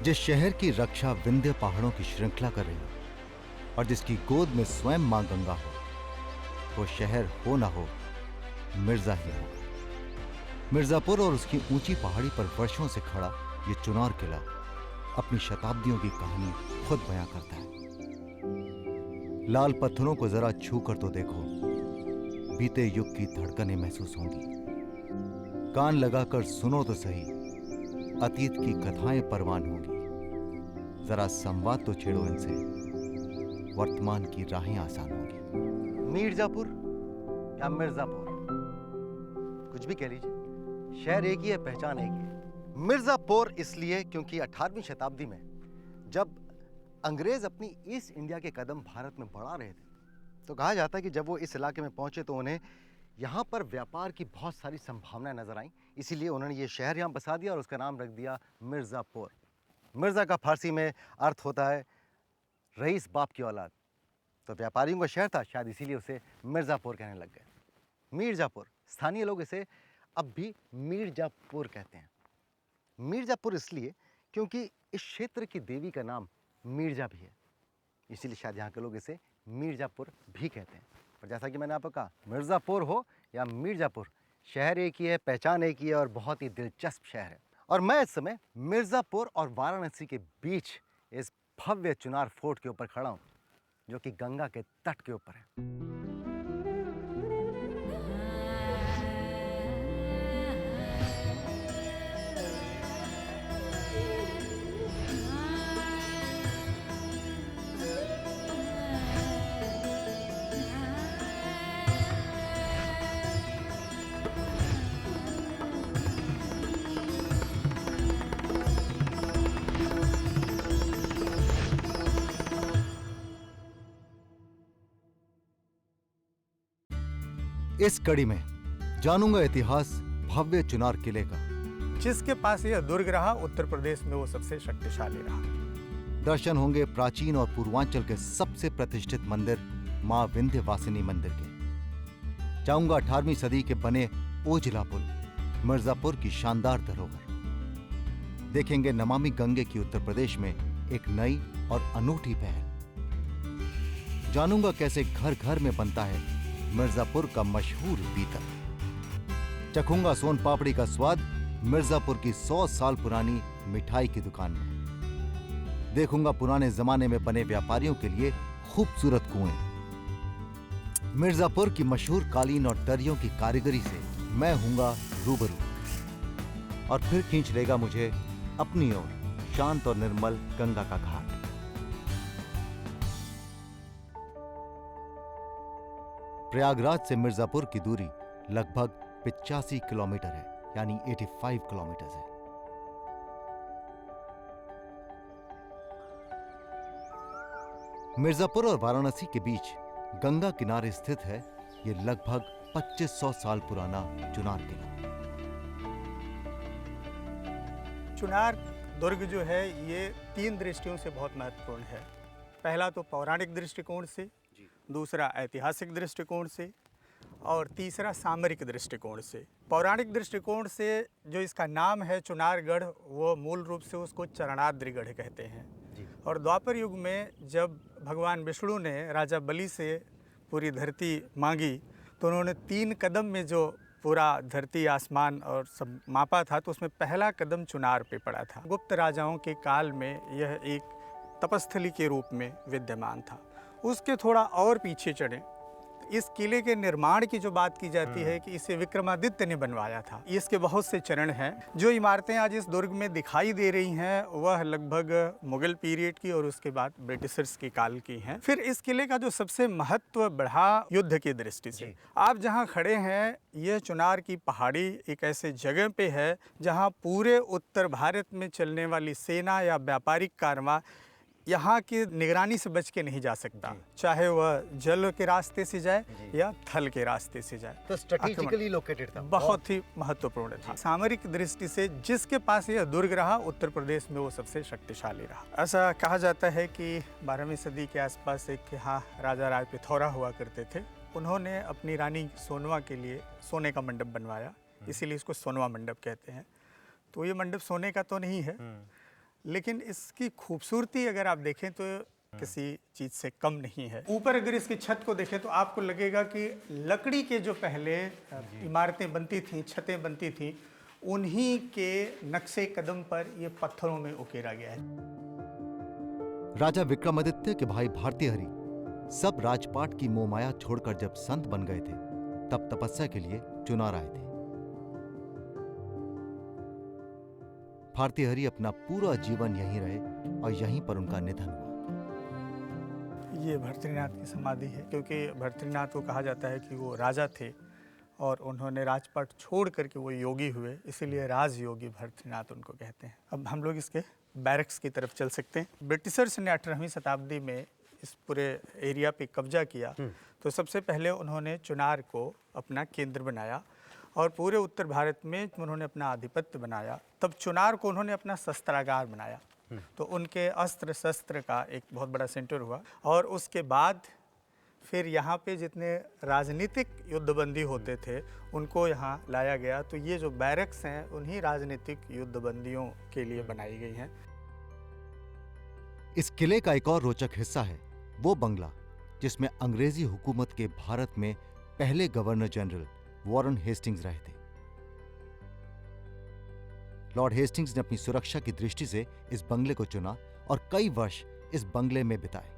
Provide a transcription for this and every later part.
जिस शहर की रक्षा विंध्य पहाड़ों की श्रृंखला कर रही हो और जिसकी गोद में स्वयं मां गंगा हो, वो शहर हो ना हो, मिर्जा ही हो। मिर्जापुर और उसकी ऊंची पहाड़ी पर वर्षों से खड़ा ये चुनार किला अपनी शताब्दियों की कहानी खुद बयां करता है। लाल पत्थरों को जरा छू कर तो देखो, बीते युग की धड़कनें महसूस होंगी। कान लगाकर सुनो तो सही, अतीत की कथाएं परवान होंगी। जरा संवाद तो छेड़ो इनसे, वर्तमान की राहें आसान होंगी। मीरजापुर या मिर्जापुर, कुछ भी कह लीजिए, शहर एक ही है, पहचान एक ही है। मिर्जापुर इसलिए क्योंकि 18वीं शताब्दी में जब अंग्रेज अपनी ईस्ट इंडिया के कदम भारत में बढ़ा रहे थे, तो कहा जाता है कि जब वो इस इलाके में पहुंचे तो उन्हें यहाँ पर व्यापार की बहुत सारी संभावनाएं नजर आईं। इसीलिए उन्होंने ये शहर यहाँ बसा दिया और उसका नाम रख दिया मिर्जापुर। मिर्जा का फारसी में अर्थ होता है रईस बाप की औलाद, तो व्यापारियों का शहर था, शायद इसीलिए उसे मिर्जापुर कहने लग गए। मीरजापुर, स्थानीय लोग इसे अब भी मीरजापुर कहते हैं। मीरजापुर इसलिए क्योंकि इस क्षेत्र की देवी का नाम मीर्जा भी है, इसीलिए शायद यहाँ के लोग इसे मीरजापुर भी कहते हैं। पर जैसा कि मैंने आपको कहा, मिर्ज़ापुर हो या मीरजापुर, शहर एक ही है, पहचान एक ही है और बहुत ही दिलचस्प शहर है। और मैं इस समय मिर्ज़ापुर और वाराणसी के बीच इस भव्य चुनार फोर्ट के ऊपर खड़ा हूँ, जो कि गंगा के तट के ऊपर है। इस कड़ी में जानूंगा इतिहास भव्य चुनार किले का, जिसके पास यह दुर्ग रहा, उत्तर प्रदेश में वो सबसे शक्तिशाली रहा। दर्शन होंगे प्राचीन और पूर्वांचल के सबसे प्रतिष्ठित मंदिर मां विंध्यवासिनी मंदिर के। जाऊंगा 18वीं सदी के बने ओझला पुल, मिर्जापुर की शानदार धरोहर। देखेंगे नमामि गंगे की उत्तर प्रदेश में एक नई और अनूठी पहल। जानूंगा कैसे घर घर में बनता है मिर्जापुर का मशहूर पीतल। चखूंगा सोन पापड़ी का स्वाद मिर्जापुर की 100 साल पुरानी मिठाई की दुकान में। देखूंगा पुराने जमाने में बने व्यापारियों के लिए खूबसूरत कुएं। मिर्जापुर की मशहूर कालीन और दरियों की कारीगरी से मैं हूंगा रूबरू, और फिर खींच लेगा मुझे अपनी ओर शांत और निर्मल गंगा का घाट। प्रयागराज से मिर्जापुर की दूरी लगभग 85 किलोमीटर है, यानी 85 किलोमीटर है। मिर्जापुर और वाराणसी के बीच गंगा किनारे स्थित है ये लगभग 2500 साल पुराना चुनार किला। चुनार दुर्ग जो है ये 3 दृष्टियों से बहुत महत्वपूर्ण है। पहला तो पौराणिक दृष्टिकोण से, दूसरा ऐतिहासिक दृष्टिकोण से, और तीसरा सामरिक दृष्टिकोण से। पौराणिक दृष्टिकोण से जो इसका नाम है चुनारगढ़, वो मूल रूप से उसको चरणाद्रिगढ़ कहते हैं। और द्वापर युग में जब भगवान विष्णु ने राजा बलि से पूरी धरती मांगी, तो उन्होंने 3 कदम में जो पूरा धरती आसमान और सब मापा था, तो उसमें पहला कदम चुनार पे पड़ा था। गुप्त राजाओं के काल में यह एक तपस्थली के रूप में विद्यमान था। उसके थोड़ा और पीछे चढ़े, इस किले के निर्माण की जो बात की जाती है कि इसे विक्रमादित्य ने बनवाया था। इसके बहुत से चरण हैं। जो इमारतें आज इस दुर्ग में दिखाई दे रही हैं वह लगभग मुगल पीरियड की और उसके बाद ब्रिटिशर्स की काल की हैं। फिर इस किले का जो सबसे महत्व बढ़ा युद्ध की दृष्टि से, आप जहां खड़े हैं यह चुनार की पहाड़ी एक ऐसे जगह पे है जहां पूरे उत्तर भारत में चलने वाली सेना या व्यापारिक कारवां यहाँ की निगरानी से बच के नहीं जा सकता, चाहे वह जल के रास्ते से जाए या थल के रास्ते से जाए। तो स्ट्रेटेजिकली लोकेटेड था, बहुत ही महत्वपूर्ण था। सामरिक दृष्टि से जिसके पास यह दुर्ग रहा, उत्तर प्रदेश में वो सबसे शक्तिशाली रहा। ऐसा कहा जाता है कि 12वीं सदी के आसपास एक यहाँ राजा राय पिथौरा हुआ करते थे। उन्होंने अपनी रानी सोनवा के लिए सोने का मंडप बनवाया, इसीलिए इसको सोनवा मंडप कहते हैं। तो ये मंडप सोने का तो नहीं है, लेकिन इसकी खूबसूरती अगर आप देखें तो किसी चीज़ से कम नहीं है। ऊपर अगर इसकी छत को देखें तो आपको लगेगा कि लकड़ी के जो पहले इमारतें बनती थीं, छतें बनती थीं, उन्हीं के नक्शे कदम पर ये पत्थरों में उकेरा गया है। राजा विक्रमादित्य के भाई भारतीहरि सब राजपाट की मोहमाया छोड़कर जब संत बन गए थे, तब तपस्या के लिए चुनार आए थे। भारतीहरि अपना पूरा जीवन यहीं रहे और यहीं पर उनका निधन हुआ। ये भर्तृनाथ की समाधि है, क्योंकि भर्तृनाथ को कहा जाता है कि वो राजा थे और उन्होंने राजपाट छोड़ करके वो योगी हुए, इसीलिए राजयोगी भर्तृनाथ उनको कहते हैं। अब हम लोग इसके बैरक्स की तरफ चल सकते हैं। ब्रिटिशर्स ने 18वीं शताब्दी में इस पूरे एरिया पे कब्जा किया, तो सबसे पहले उन्होंने चुनार को अपना केंद्र बनाया और पूरे उत्तर भारत में उन्होंने अपना आधिपत्य बनाया। तब चुनार को उन्होंने अपना शस्त्रागार बनाया, तो उनके अस्त्र शस्त्र का एक बहुत बड़ा सेंटर हुआ। और उसके बाद फिर यहाँ पे जितने राजनीतिक युद्धबंदी होते थे उनको यहाँ लाया गया। तो ये जो बैरक्स हैं उन्हीं राजनीतिक युद्धबंदियों के लिए बनाई गई हैं। इस किले का एक और रोचक हिस्सा है वो बंगला जिसमें अंग्रेजी हुकूमत के भारत में पहले गवर्नर जनरल वॉरेन हेस्टिंग्स रहे थे। लॉर्ड हेस्टिंग्स ने अपनी सुरक्षा की दृष्टि से इस बंगले को चुना और कई वर्ष इस बंगले में बिताए।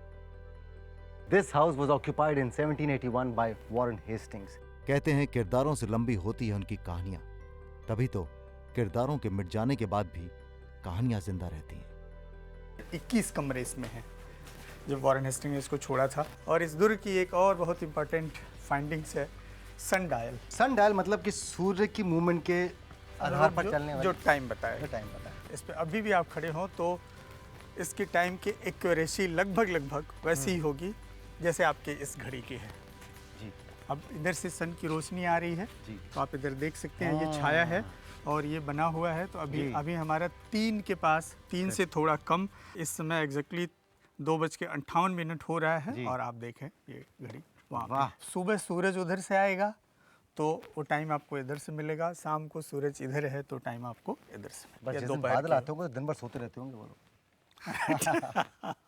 This house was occupied in 1781 by Warren Hastings. कहते हैं किरदारों से लंबी होती है उनकी कहानियां, तभी तो किरदारों के मिट जाने के बाद भी कहानियां जिंदा रहती हैं। 21 कमरे इसमें हैं जब वॉरेन हेस्टिंग्स ने इसको छोड़ा था। और इस दुर्ग की एक और बहुत इंपॉर्टेंट फाइंडिंग्स है सन डायल। सन डायल मतलब कि सूर्य की मूवमेंट के आधार पर चलने वाली जो टाइम बताए, जो टाइम बताया। इस पे अभी भी आप खड़े हो तो इसकी टाइम की एक्यूरेसी लगभग वैसी ही होगी जैसे आपके इस घड़ी की है जी। अब इधर से सन की रोशनी आ रही है जी। तो आप इधर देख सकते हैं, ये छाया है और ये बना हुआ है। तो अभी हमारा 3 के पास, 3 से थोड़ा कम, इस समय एग्जैक्टली 2:58 हो रहा है। और आप देखें ये घड़ी वहाँ पे। सुबह सूरज उधर से आएगा तो वो टाइम आपको इधर से मिलेगा, शाम को सूरज इधर है तो टाइम आपको इधर से बस मिलेगा। जिस दिन बादल आते होंगे तो दिन भर सोते रहते होंगे वो लोग।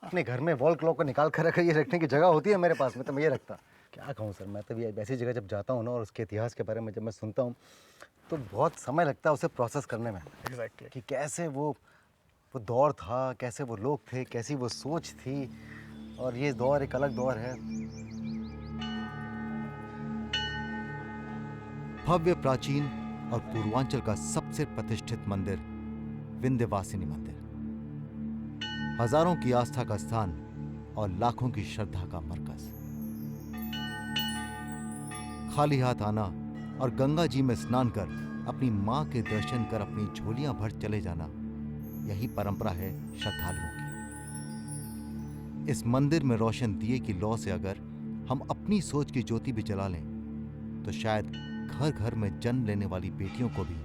अपने घर में वॉल क्लॉक को निकाल कर रखा, ये रखने की जगह होती है मेरे पास में, तो मैं ये रखता। क्या कहूँ सर, मैं तो ये ऐसी जगह जब जाता हूँ ना और उसके इतिहास के बारे में जब मैं सुनता हूँ तो बहुत समय लगता है उसे प्रोसेस करने में। एग्जैक्टली कि कैसे वो दौर था, कैसे वो लोग थे, कैसी वो सोच थी, और ये दौर एक अलग दौर है। भव्य, प्राचीन और पूर्वांचल का सबसे प्रतिष्ठित मंदिर विंध्यवासिनी मंदिर, हजारों की आस्था का स्थान और लाखों की श्रद्धा का मरकज। खाली हाथ आना और गंगा जी में स्नान कर अपनी मां के दर्शन कर अपनी झोलियां भर चले जाना, यही परंपरा है श्रद्धालुओं की। इस मंदिर में रोशन दिए की लौ से अगर हम अपनी सोच की ज्योति भी जला लें तो शायद घर घर में जन्म लेने वाली बेटियों को भी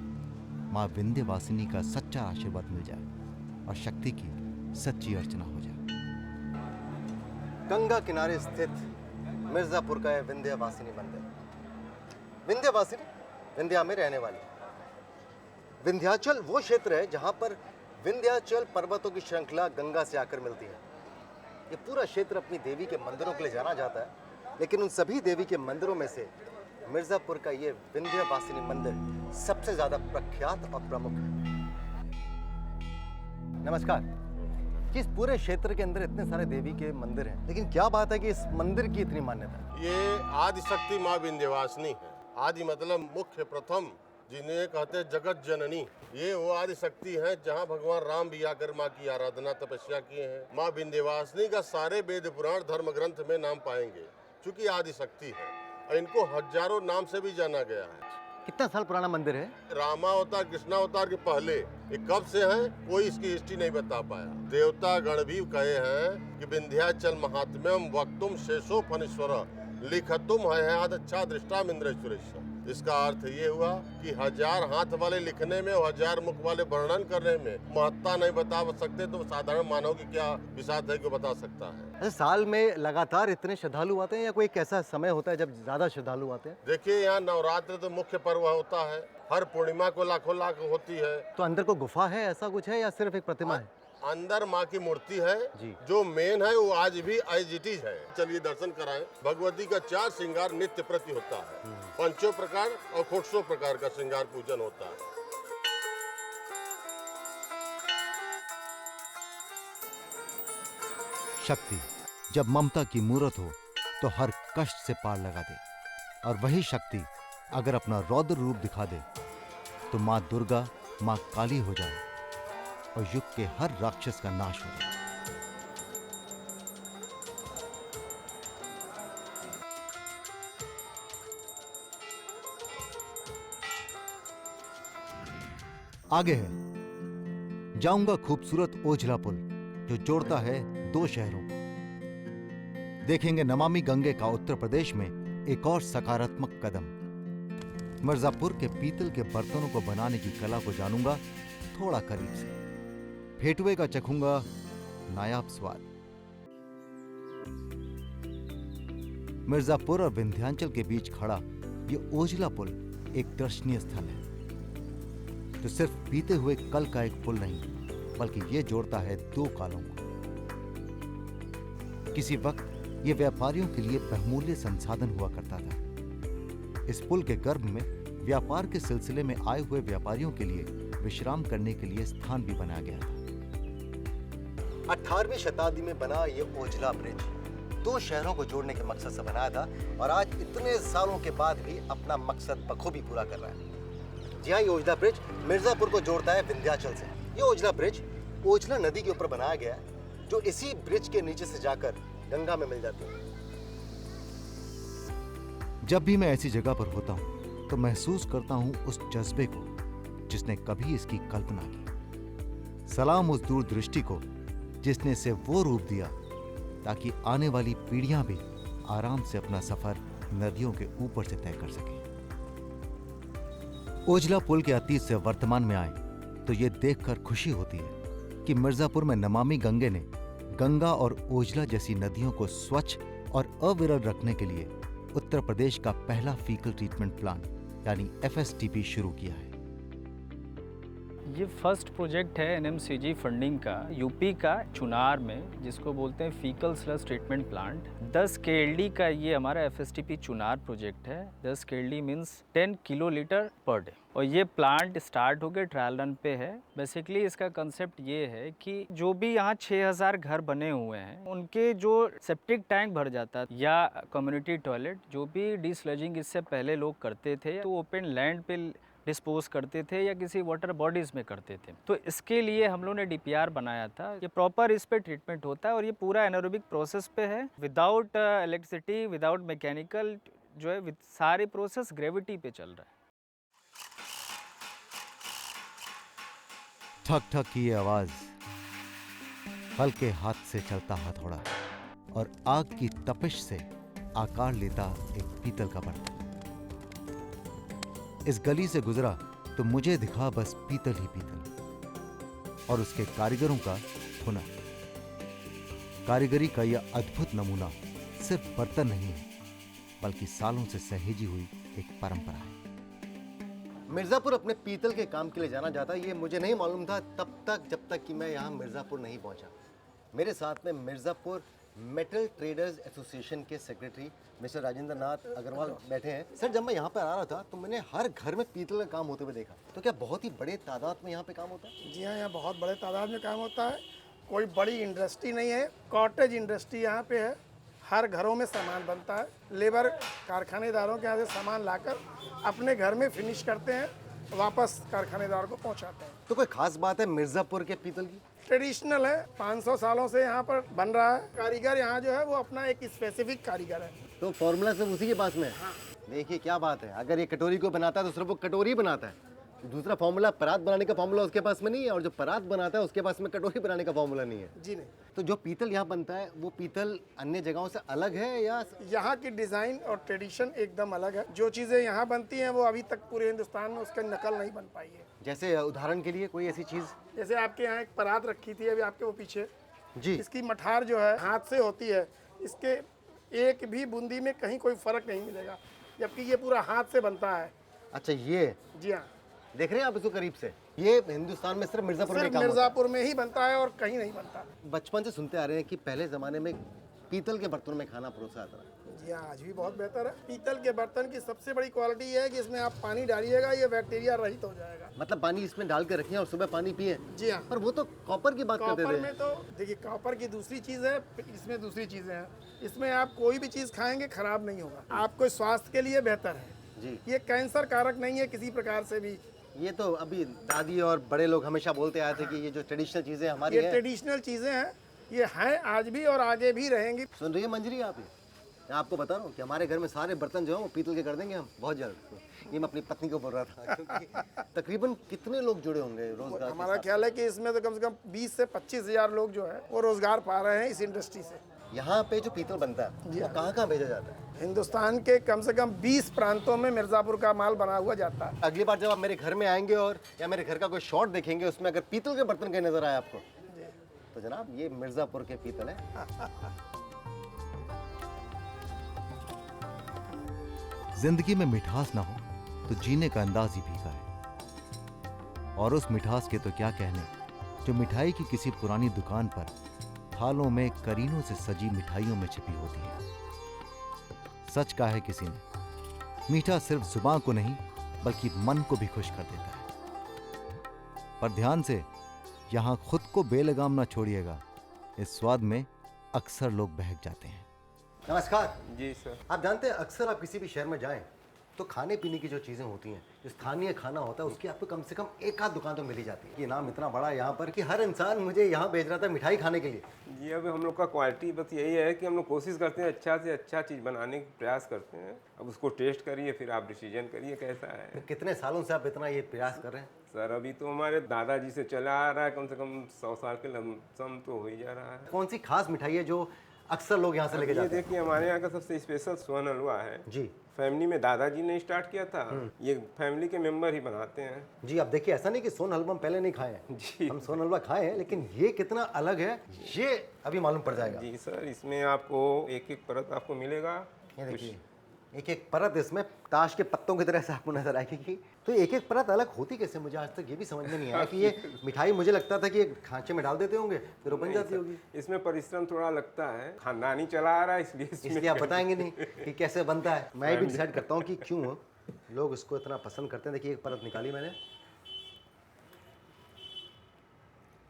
मां विंध्यवासिनी का सच्चा आशीर्वाद मिल जाए और शक्ति की सच्ची अर्चना हो जाए। गंगा किनारे स्थित मिर्जापुर का है विंध्यवासिनी मंदिर। विंध्यवासिनी विंध्या में रहने वाली। विंध्याचल वो क्षेत्र है जहां पर विंध्याचल पर्वतों की श्रृंखला गंगा से आकर मिलती है। ये पूरा क्षेत्र अपनी देवी के मंदिरों के लिए जाना जाता है, लेकिन उन सभी देवी के मंदिरों में से मिर्जापुर का ये विंध्यवासिनी मंदिर सबसे ज्यादा प्रख्यात और प्रमुख है। नमस्कार। इस पूरे क्षेत्र के अंदर इतने सारे देवी के मंदिर हैं, लेकिन क्या बात है कि इस मंदिर की इतनी मान्यता है? ये आदिशक्ति माँ विंध्यवासिनी है। आदि मतलब मुख्य, प्रथम, जिन्हें कहते हैं जगत जननी। ये वो आदिशक्ति हैं जहाँ भगवान राम भी आकर माँ की आराधना तपस्या किए हैं। माँ विंध्यवासिनी का सारे वेद पुराण धर्म ग्रंथ में नाम पाएंगे, चूंकि आदिशक्ति है। इनको हजारों नाम से भी जाना गया है। कितना साल पुराना मंदिर है? रामावतार, कृष्णावतार के पहले। ये कब से है कोई इसकी हिस्ट्री नहीं बता पाया। देवता गण भी कहे हैं कि विंध्याचल महात्म्यम वक्तुम शेषो फनीश्वर लिखतुम है अच्छा दृष्टा इंद्रेश्वरेश्वर। इसका अर्थ ये हुआ कि 1000 हाथ वाले लिखने में और 1000 मुख वाले वर्णन करने में महत्ता नहीं बता सकते, तो साधारण मानव की क्या विसात है कि बता सकता है। अच्छा, साल में लगातार इतने श्रद्धालु आते हैं या कोई कैसा समय होता है जब ज्यादा श्रद्धालु आते हैं? देखिए, यहाँ नवरात्र तो मुख्य पर्व होता है, हर पूर्णिमा को लाखों लाख होती है। तो अंदर को गुफा है, ऐसा कुछ है या सिर्फ एक प्रतिमा है? अंदर माँ की मूर्ति है जी। जो मेन है वो आज भी एज इट इज है। चलिए दर्शन कराएं। भगवती का 4 श्रृंगार नित्य प्रति होता है। पंचो प्रकार और खोटसो प्रकार का श्रृंगार पूजन होता है। शक्ति जब ममता की मूरत हो तो हर कष्ट से पार लगा दे, और वही शक्ति अगर अपना रौद्र रूप दिखा दे तो माँ दुर्गा, माँ काली हो जाए और युग के हर राक्षस का नाश हो जाए। आगे है, जाऊंगा खूबसूरत ओझला पुल जो जोड़ता है 2 शहरों को। देखेंगे नमामि गंगे का उत्तर प्रदेश में एक और सकारात्मक कदम। मिर्जापुर के पीतल के बर्तनों को बनाने की कला को जानूंगा थोड़ा करीब से। फेटुए का चखूंगा नायाब स्वाद। मिर्जापुर और विंध्याचल के बीच खड़ा ये ओझला पुल एक दर्शनीय स्थल है जो सिर्फ बीते हुए कल का एक पुल नहीं, बल्कि ये जोड़ता है 2 कालों को। किसी वक्त ये व्यापारियों के लिए बहुमूल्य संसाधन हुआ करता था। इस पुल के गर्भ में व्यापार के सिलसिले में आए हुए व्यापारियों के लिए विश्राम करने के लिए स्थान भी बनाया गया था। 18वीं शताब्दी में बना ये ओझला ब्रिज 2 शहरों को जोड़ने के मकसद से बनाया था और आज इतने सालों के बाद भी अपना मकसद बखूबी पूरा कर रहा है। जी हाँ, ये ओझला ब्रिज मिर्जापुर को जोड़ता है विंध्याचल से। ये ओझला ब्रिज ओझला नदी के ऊपर बनाया गया है जो इसी ब्रिज के नीचे से जाकर गंगा में मिल जाती है। जब भी मैं ऐसी जगह पर होता हूं तो महसूस करता हूं उस जज्बे को जिसने कभी इसकी कल्पना की। सलाम उस दूरदृष्टि को जिसने इसे वो रूप दिया ताकि आने वाली पीढ़ियां भी आराम से अपना सफर नदियों के ऊपर से तय कर सकें। ओझला पुल के अतीत से वर्तमान में आए तो ये देखकर खुशी होती है कि मिर्जापुर में नमामि गंगे ने गंगा और ओझला जैसी नदियों को स्वच्छ और अविरल रखने के लिए उत्तर प्रदेश का पहला फीकल ट्रीटमेंट प्लांट यानी FSTP शुरू किया है। ये फर्स्ट प्रोजेक्ट है NMCG फंडिंग का यूपी का चुनार में, जिसको बोलते हैं faecal sludge treatment plant. 10 KLD का ये हमारा FSTP चुनार प्रोजेक्ट है। 10 KLD means 10 kilolitre per day. और ये प्लांट स्टार्ट हो गए, ट्रायल रन पे है। बेसिकली इसका कंसेप्ट ये है कि जो भी यहाँ 6000 घर बने हुए हैं उनके जो सेप्टिक टैंक भर जाता है या कम्युनिटी टॉयलेट, जो भी डिस्लजिंग इससे पहले लोग करते थे तो ओपन लैंड पे डिस्पोज करते थे या किसी वाटर बॉडीज़ में करते थे। तो इसके लिए हम लोग ने DPR बनाया था। ये प्रॉपर इस पे ट्रीटमेंट होता है और ये पूरा एनारोबिक प्रोसेस पे है, विदाउट इलेक्ट्रिसिटी, विदाउट मैकेनिकल, जो है सारे प्रोसेस ग्रेविटी पे चल रहा है। ठक ठक की ये आवाज, हल्के हाथ से चलता हथौड़ा और आग की तपिश से आकार लेता एक पीतल का बर्तन। इस गली से गुजरा तो मुझे दिखा बस पीतल ही पीतल और उसके कारीगरों का हुनर। कारीगरी का यह अद्भुत नमूना सिर्फ बर्तन नहीं है, बल्कि सालों से सहेजी हुई एक परंपरा है। मिर्जापुर अपने पीतल के काम के लिए जाना जाता है, ये मुझे नहीं मालूम था तब तक जब तक कि मैं यहाँ मिर्जापुर नहीं पहुँचा। मेरे साथ में मिर्जापुर मेटल ट्रेडर्स एसोसिएशन के सेक्रेटरी मिस्टर राजेंद्र नाथ अग्रवाल बैठे हैं। सर, जब मैं यहाँ पर आ रहा था तो मैंने हर घर में पीतल का काम होते हुए देखा, तो क्या बहुत ही बड़े तादाद में यहाँ पे काम होता है? जी हाँ, यहाँ बहुत बड़े तादाद में काम होता है। कोई बड़ी इंडस्ट्री नहीं है, कॉटेज इंडस्ट्री यहाँ पे है। हर घरों में सामान बनता है। लेबर कारखानेदारों के यहाँ से सामान लाकर अपने घर में फिनिश करते हैं, वापस कारखानेदार को पहुँचाते हैं। तो कोई खास बात है मिर्जापुर के पीतल की? ट्रेडिशनल है, 500 सालों से यहाँ पर बन रहा है। कारीगर यहाँ जो है वो अपना एक स्पेसिफिक कारीगर है। तो फॉर्मूला सब उसी के पास में है। हाँ। देखिए क्या बात है, अगर ये कटोरी को बनाता है तो सिर्फ वो कटोरी बनाता है। दूसरा फॉर्मूला परात बनाने का फॉर्मूला उसके पास में नहीं है, और जो परात बनाता है उसके पास में कटोरी बनाने का फॉर्मूला नहीं है। जी नहीं। तो जो पीतल यहाँ बनता है वो पीतल अन्य जगहों से अलग है या? यहाँ की डिज़ाइन और ट्रेडिशन एकदम अलग है। जो चीज़ें यहाँ बनती हैं वो अभी तक पूरे हिंदुस्तान में उसका नकल नहीं बन पाई है। जैसे उदाहरण के लिए कोई ऐसी चीज़? जैसे आपके यहाँ एक परात रखी थी अभी आपके वो पीछे जी, इसकी मठार जो है हाथ से होती है। इसके एक भी बूंदी में कहीं कोई फर्क नहीं मिलेगा, जबकि ये पूरा हाथ से बनता है। अच्छा ये? जी हाँ। देख रहे हैं आप इसको करीब से? ये हिंदुस्तान में सिर्फ मिर्जापुर में सिर्फ काम होता है। मिर्ज़ापुर में ही बनता है और कहीं नहीं बनता। बचपन से सुनते आ रहे हैं कि पहले ज़माने में पीतल के बर्तनों में खाना परोसा जाता था। जी हाँ, आज भी बहुत बेहतर है। पीतल के बर्तन की सबसे बड़ी क्वालिटी है कि इसमें आप पानी डालिएगा, ये बैक्टीरिया रहित हो जाएगा। मतलब पानी इसमें डाल के रखें और सुबह पानी पिए। जी हाँ। पर वो तो कॉपर की बात करते कॉपर थे। में तो देखिए, कॉपर की दूसरी चीज़ है, इसमें दूसरी चीज़ें हैं। इसमें आप कोई भी चीज़ खाएंगे खराब नहीं होगा, आपको स्वास्थ्य के लिए बेहतर है जी। ये कैंसर कारक नहीं है किसी प्रकार से भी। ये तो अभी दादी और बड़े लोग हमेशा बोलते आए थे कि ये जो ट्रेडिशनल चीज़ें हमारी ये हैं। ट्रेडिशनल चीज़ें हैं, ये हैं आज भी और आगे भी रहेंगी। सुन रही है मंजरी आप? ये मैं आपको बता रहा हूँ कि हमारे घर में सारे बर्तन जो हैं वो पीतल के कर देंगे हम बहुत जल्द। ये मैं अपनी पत्नी को बोल रहा था क्योंकि तकरीबन कितने लोग जुड़े होंगे रोजगार के हमारा साथ? ख्याल है कि इसमें तो कम से कम 20 से 25 हज़ार लोग जो है वो रोजगार पा रहे हैं इस इंडस्ट्री से। यहाँ पे जो पीतल बनता है जी वो हाँ। कहाँ कहाँ भेजा जाता है? हिंदुस्तान के कम से कम 20 प्रांतों में मिर्ज़ापुर का माल बना हुआ जाता है। अगली बार जब आप मेरे घर में आएंगे और या मेरे घर का कोई शॉट देखेंगे उसमें अगर पीतल के बर्तन कहीं नजर आए आपको तो जनाब ये मिर्जापुर के पीतल है। जिंदगी में मिठास ना हो तो जीने का अंदाज ही फीका है। और उस मिठास के तो क्या कहने जो मिठाई की किसी पुरानी दुकान पर थालों में करीनों से सजी मिठाइयों में छिपी होती है। सच कहा है किसी ने, मीठा सिर्फ जुबान को नहीं बल्कि मन को भी खुश कर देता है। पर ध्यान से, यहां खुद को बेलगाम ना छोड़िएगा, इस स्वाद में अक्सर लोग बहक जाते हैं। नमस्कार जी सर। आप जानते हैं अक्सर आप किसी भी शहर में जाएं तो खाने पीने की जो चीज़ें होती हैं, जो स्थानीय खाना होता है, उसकी आपको कम से कम एक आध दुकान तो मिल ही जाती है। ये नाम इतना बड़ा है यहाँ पर कि हर इंसान मुझे यहाँ भेज रहा था मिठाई खाने के लिए। जी अब हम लोग का क्वालिटी बस यही है कि हम लोग कोशिश करते हैं अच्छा से अच्छा चीज़ बनाने का प्रयास करते हैं। अब उसको टेस्ट करिए फिर आप डिसीजन करिए कैसा है। तो कितने सालों से आप इतना ये प्रयास कर रहे हैं? सर अभी तो हमारे दादाजी से चला आ रहा है, कम से कम 100 साल के लमसम तो हो ही जा रहा है। कौन सी खास मिठाई है जो अक्सर लोग यहाँ से लेके ये जाते हैं? देखिए हमारे यहाँ का सबसे स्पेशल सोन हलवा है। जी फैमिली में दादाजी ने स्टार्ट किया था, ये फैमिली के मेंबर ही बनाते हैं। जी। अब देखिए ऐसा नहीं कि सोन हलवा हम पहले नहीं खाए हैं, जी। हम सोन हलवा खाए हैं, लेकिन ये कितना अलग है ये अभी मालूम पड़ जाएगा। जी सर, इसमें आपको एक एक परत आपको मिलेगा। ये देखिए एक एक परत इसमें ताश के पत्तों की तरह से आपको नजर आएगी। तो एक एक परत अलग होती कैसे, मुझे आज तक ये भी समझ में नहीं आया कि ये मिठाई, मुझे लगता था कि ये खांचे में डाल देते होंगे फिर वो बन जाती होगी। इसमें परिश्रम थोड़ा लगता है, खानदानी चला आ रहा है इसलिए आप बताएंगे नहीं कि कैसे बनता है। मैं भी डिसाइड करता हूँ कि क्यों लोग इसको इतना पसंद करते हैं। देखिए एक परत निकाली मैंने,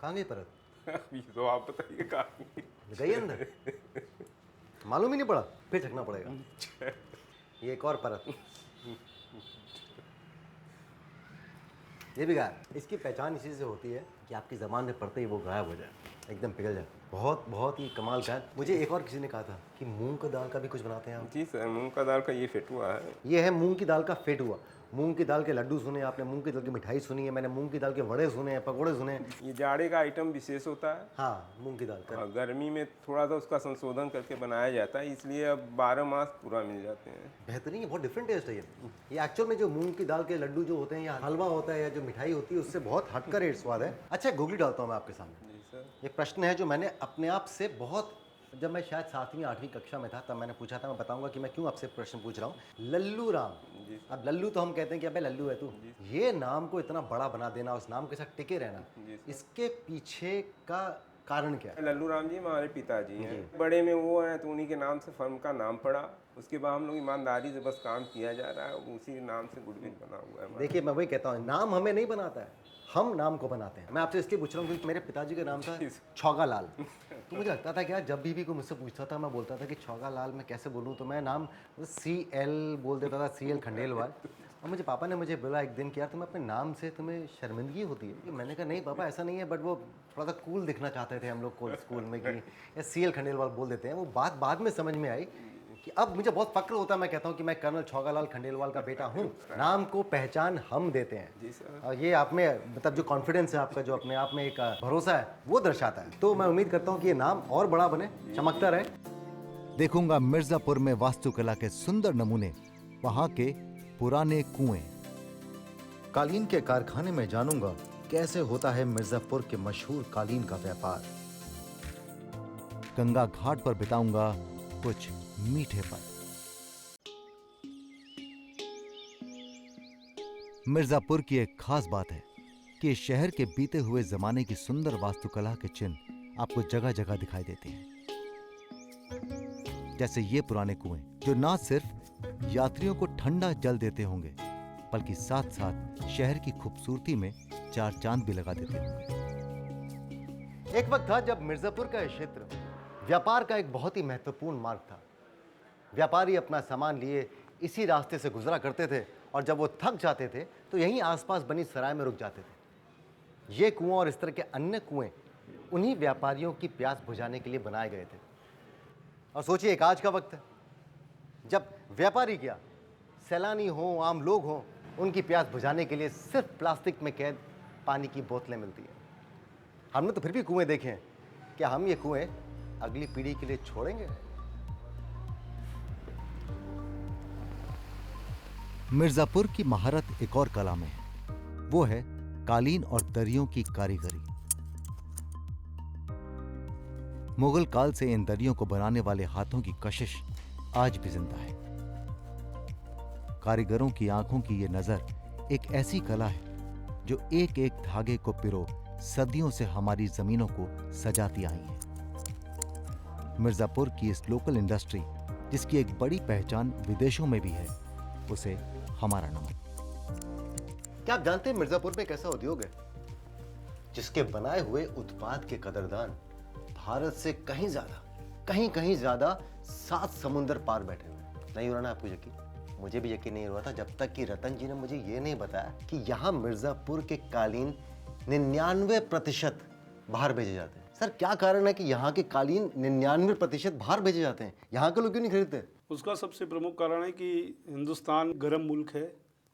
कहाँ गई परत? ये तो आप बताइए कहाँ गई अंदर, मालूम ही नहीं पड़ा, फिर ढकना पड़ेगा। ये एक और परत, ये भी गायब। इसकी पहचान इसी से होती है कि आपकी ज़बान में पड़ते ही वो गायब हो जाए, एकदम पिघल जाए। बहुत बहुत ही कमाल का है। मुझे एक और किसी ने कहा था कि मूंग की दाल का भी कुछ बनाते हैं आप। जी सर, मूंग का दाल का ये फेटुआ है। ये है मूंग की दाल का फेटुआ। मूंग की दाल के लड्डू सुने आपने, मूंग की दाल की मिठाई सुनी है मैंने, मूंग की दाल के वड़े सुने हैं, पकौड़े सुने हैं। ये जाड़े का आइटम विशेष होता है। हाँ, मूंग की दाल का। और गर्मी में थोड़ा सा उसका संशोधन करके बनाया जाता है, इसलिए अब 12 मास पूरा मिल जाते हैं। बेहतरीन है, बहुत डिफरेंट टेस्ट है ये एक्चुअल में जो मूंग की दाल के लड्डू जो होते हैं या हलवा होता है या जो मिठाई होती है उससे बहुत हटकर एक स्वाद है। अच्छा, गोगली डालता हूँ मैं आपके सामने। जी सर। एक प्रश्न है जो मैंने अपने आप से बहुत, जब मैं शायद 7वीं 8वीं कक्षा में था तब मैंने पूछा था। मैं बताऊंगा कि मैं क्यों आपसे प्रश्न पूछ रहा हूँ। लल्लू राम, अब लल्लू तो हम कहते हैं कि अबे लल्लू है तू, ये नाम को इतना बड़ा बना देना, उस नाम के साथ टिके रहना, इसके पीछे का कारण क्या है? लल्लू राम जी हमारे पिताजी हैं, बड़े में वो हैं तो उन्हीं के नाम से फर्म का नाम पड़ा। उसके बाद हम लोग ईमानदारी से बस काम किया जा रहा है, उसी नाम से गुडविल बना हुआ है हमारा। देखिए मैं वही कहता हूँ, नाम हमें नहीं बनाता है, हम नाम को बनाते हैं। मैं आपसे इसलिए पूछ रहा हूँ क्योंकि मेरे पिताजी का नाम था छौगा लाल। तो मुझे लगता था कि यार जब भी कोई मुझसे पूछता था मैं बोलता था कि छौगा लाल मैं कैसे बोलूँ, तो मैं नाम CL बोल देता था, CL खंडेलवाल। और मुझे पापा ने मुझे बोला एक दिन कि यार तुम्हें अपने नाम से तुम्हें शर्मिंदगी होती है। मैंने कहा नहीं पापा ऐसा नहीं है, बट वो थोड़ा सा कूल दिखना चाहते थे हम लोग को स्कूल में कि या CL खंडेलवाल बोल देते हैं। वो बात बाद में समझ में आई कि अब मुझे बहुत फक्र होता है, मैं कहता हूँ कि मैं कर्नल छौगालाल खंडेलवाल का बेटा हूँ। नाम को पहचान हम देते हैं। जी सर। और ये आप में मतलब जो कॉन्फिडेंस है आपका, जो अपने आप में एक भरोसा है, वो दर्शाता है। तो मैं उम्मीद करता हूँ कि ये नाम और बड़ा बने, चमकता रहे। देखूंगा मिर्जापुर में वास्तुकला के सुंदर नमूने, वहां के पुराने कुएं। कालीन के कारखाने में जानूंगा कैसे होता है मिर्जापुर के मशहूर कालीन का व्यापार। गंगा घाट पर बिताऊंगा कुछ मीठे पल। मिर्जापुर की एक खास बात है कि इस शहर के बीते हुए जमाने की सुंदर वास्तुकला के चिन्ह आपको जगह जगह दिखाई देते हैं। जैसे ये पुराने कुएं जो ना सिर्फ यात्रियों को ठंडा जल देते होंगे बल्कि साथ साथ शहर की खूबसूरती में चार चांद भी लगा देते होंगे। एक वक्त था जब मिर्जापुर का यह क्षेत्र व्यापार का एक बहुत ही महत्वपूर्ण मार्ग था। व्यापारी अपना सामान लिए इसी रास्ते से गुजरा करते थे और जब वो थक जाते थे तो यहीं आसपास बनी सराय में रुक जाते थे। ये कुआं और इस तरह के अन्य कुएं उन्हीं व्यापारियों की प्यास बुझाने के लिए बनाए गए थे। और सोचिए, एक आज का वक्त है जब व्यापारी क्या, सैलानी हो, आम लोग हों, उनकी प्यास बुझाने के लिए सिर्फ प्लास्टिक में कैद पानी की बोतलें मिलती हैं। हमने तो फिर भी कुएं देखे हैं, क्या हम ये कुएं अगली पीढ़ी के लिए छोड़ेंगे? मिर्जापुर की महारत एक और कला में है, वो है कालीन और दरियों की कारीगरी। मुगल काल से इन दरियों को बनाने वाले हाथों की कशिश आज भी जिंदा है। कारीगरों की आंखों की ये नजर एक ऐसी कला है जो एक एक धागे को पिरो सदियों से हमारी जमीनों को सजाती आई है। मिर्जापुर की इस लोकल इंडस्ट्री, जिसकी एक बड़ी पहचान विदेशों में भी है, उसे हमारा नमन। क्या आप जानते हैं मिर्जापुर में एक ऐसा उद्योग है जिसके बनाए हुए उत्पाद के कदरदान भारत से कहीं ज्यादा 7 समुंदर पार बैठे हुए। नहीं हो रहा ना आपको यकीन? मुझे भी यकीन नहीं हुआ था जब तक कि रतन जी ने मुझे ये नहीं बताया कि यहाँ मिर्जापुर के कालीन 99% बाहर भेजे जाते हैं। सर, क्या कारण है कि यहाँ के कालीन 99% बाहर भेजे जाते हैं? यहाँ के लोग क्यों नहीं खरीदते? उसका सबसे प्रमुख कारण है कि हिंदुस्तान गर्म मुल्क है,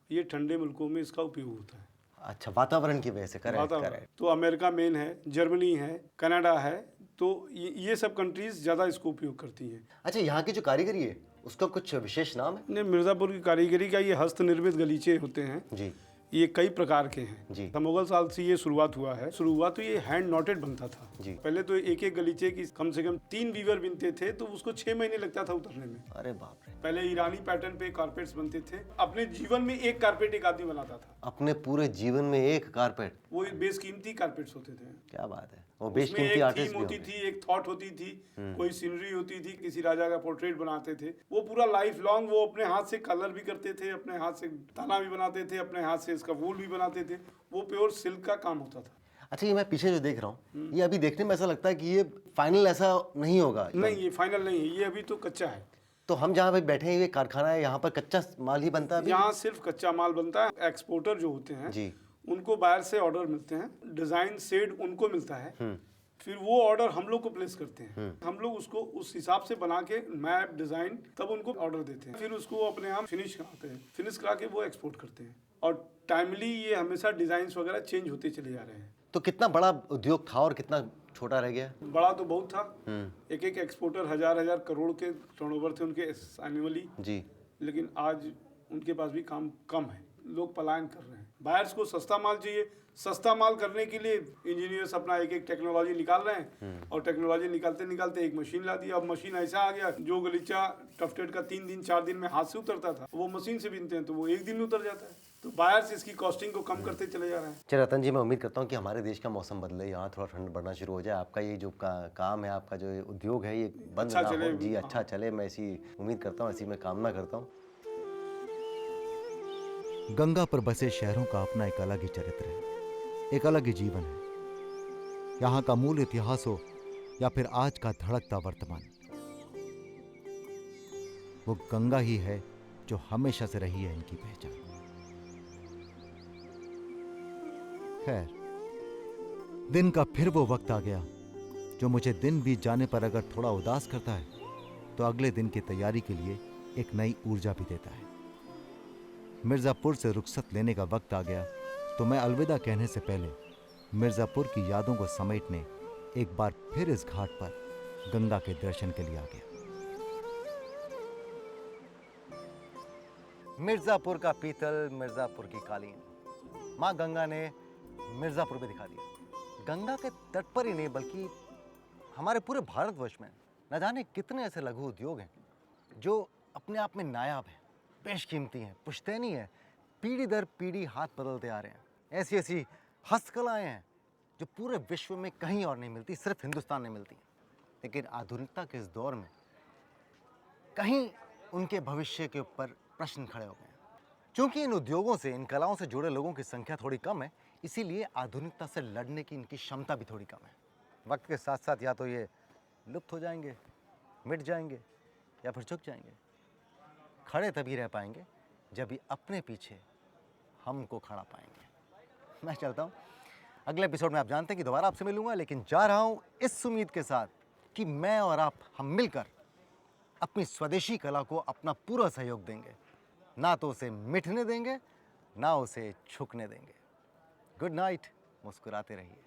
ये ठंडे मुल्कों में इसका उपयोग होता है। अच्छा, वातावरण की वजह से। करेक्ट। तो अमेरिका मेन है, जर्मनी है, कनाडा है, तो ये सब कंट्रीज ज़्यादा इसको उपयोग करती हैं। अच्छा, यहाँ की जो कारीगरी है उसका कुछ विशेष नाम है? नहीं, मिर्ज़ापुर की कारीगरी का ये हस्त निर्मित गलीचे होते हैं जी ये कई प्रकार के हैं जी। मुगल साल से ये शुरुआत हुआ है। शुरुआत तो ये हैंड नॉटेड बनता था जी। पहले तो एक एक गलीचे की कम से कम 3 वीवर बिनते थे, तो उसको 6 महीने लगता था उतरने में। अरे बाप रे। पहले ईरानी पैटर्न पे कारपेट्स बनते थे। अपने जीवन में एक कारपेट एक आदमी बनाता था। अपने पूरे जीवन में एक कारपेट? वो बेशकीमती कारपेट्स होते थे। क्या बात है। वो उसमें बेशकीमती एक आर्टिस्ट थीम भी होती होंगे। थी, एक थॉट होती थी, कोई सीनरी होती थी, किसी राजा का पोर्ट्रेट बनाते थे। वो पूरा लाइफ लॉन्ग वो अपने हाथ से कलर भी करते थे, अपने हाथ से ताना भी बनाते थे, अपने हाथ से इसका वूल भी बनाते थे। वो प्योर सिल्क का काम होता था। अच्छा, ये मैं पीछे जो देख रहा हूँ, ये अभी देखने में ऐसा लगता है कि ये फाइनल ऐसा नहीं होगा। नहीं, ये फाइनल नहीं है, ये अभी तो कच्चा है। तो हम जहाँ पे बैठे हैं, ये कारखाना है, यहाँ पर कच्चा माल ही बनता है अभी? यहाँ सिर्फ कच्चा माल बनता है। एक्सपोर्टर जो होते हैं जी, उनको बाहर से ऑर्डर मिलते हैं, डिजाइन शेड उनको मिलता है, फिर वो ऑर्डर हम लोग को प्लेस करते हैं। हम लोग उसको उस हिसाब से बना के मैप डिजाइन तब उनको ऑर्डर देते हैं, फिर उसको अपने यहाँ फिनिश कराते हैं, फिनिश करा के वो एक्सपोर्ट करते हैं। और टाइमली ये हमेशा डिजाइन वगैरह चेंज होते चले जा रहे हैं। तो कितना बड़ा उद्योग था और कितना छोटा रह गया? बड़ा तो बहुत था, एक एक एक्सपोर्टर हजार करोड़ के टर्नओवर थे उनके एनुअली जी। लेकिन आज उनके पास भी काम कम है, लोग पलायन कर रहे हैं। बायर्स को सस्ता माल चाहिए, सस्ता माल करने के लिए इंजीनियर्स अपना एक एक टेक्नोलॉजी निकाल रहे हैं, और टेक्नोलॉजी निकालते निकालते एक मशीन ला दी। अब मशीन ऐसा आ गया, जो गलीचा टफ्टेड का 3 दिन 4 दिन में हाथ से उतरता था, वो मशीन से बीनते हैं तो वो 1 दिन में उतर जाता है। तो बायर्स इसकी कॉस्टिंग को कम करते चले जा रहे हैं। चलो रतन जी, मैं उम्मीद करता हूँ कि हमारे देश का मौसम बदले, यहाँ थोड़ा ठंड बढ़ना शुरू हो जाए, आपका ये जो काम है, आपका जो उद्योग है, ये बंद अच्छा ना चले। हो। जी, अच्छा चले, मैं ऐसी उम्मीद करता हूँ, ऐसी मैं कामना करता हूँ। गंगा पर बसे शहरों का अपना एक अलग ही चरित्र है, एक अलग ही जीवन है। यहाँ का मूल इतिहास हो या फिर आज का धड़कता वर्तमान, वो गंगा ही है जो हमेशा से रही है इनकी पहचान। खैर, दिन का फिर वो वक्त आ गया जो मुझे दिन बीत जाने पर अगर थोड़ा उदास करता है, तो अगले दिन की तैयारी के लिए एक नई ऊर्जा भी देता है। मिर्जापुर से रुखसत लेने का वक्त आ गया, तो मैं अलविदा कहने से पहले मिर्जापुर की यादों को समेटने एक बार फिर इस घाट पर गंगा के दर्शन के लिए आ गया। मिर्जापुर का पीतल, मिर्जापुर की कालीन, माँ गंगा ने मिर्जापुर में दिखा दिया। गंगा के तट पर ही नहीं बल्कि हमारे पूरे भारतवर्ष में न जाने कितने ऐसे लघु उद्योग हैं जो अपने आप में नायाब हैं, बेशकीमती हैं, पुश्तैनी हैं, पीढ़ी दर पीढ़ी हाथ बदलते आ रहे हैं। ऐसी ऐसी हस्तकलाएं हैं जो पूरे विश्व में कहीं और नहीं मिलती, सिर्फ हिंदुस्तान में मिलती हैं। लेकिन आधुनिकता के इस दौर में कहीं उनके भविष्य के ऊपर प्रश्न खड़े हो गए हैं। क्योंकि इन उद्योगों से, इन कलाओं से जुड़े लोगों की संख्या थोड़ी कम है, इसीलिए आधुनिकता से लड़ने की इनकी क्षमता भी थोड़ी कम है। वक्त के साथ साथ या तो ये लुप्त हो जाएंगे, मिट जाएंगे, या फिर झुक जाएंगे। खड़े तभी रह पाएंगे जब ये अपने पीछे हमको खड़ा पाएंगे। मैं चलता हूँ। अगले एपिसोड में आप जानते हैं कि दोबारा आपसे मिलूंगा, लेकिन जा रहा हूँ इस उम्मीद के साथ कि मैं और आप, हम मिलकर अपनी स्वदेशी कला को अपना पूरा सहयोग देंगे। ना तो उसे मिटने देंगे, ना उसे झुकने देंगे। गुड नाइट, मुस्कुराते रहिए।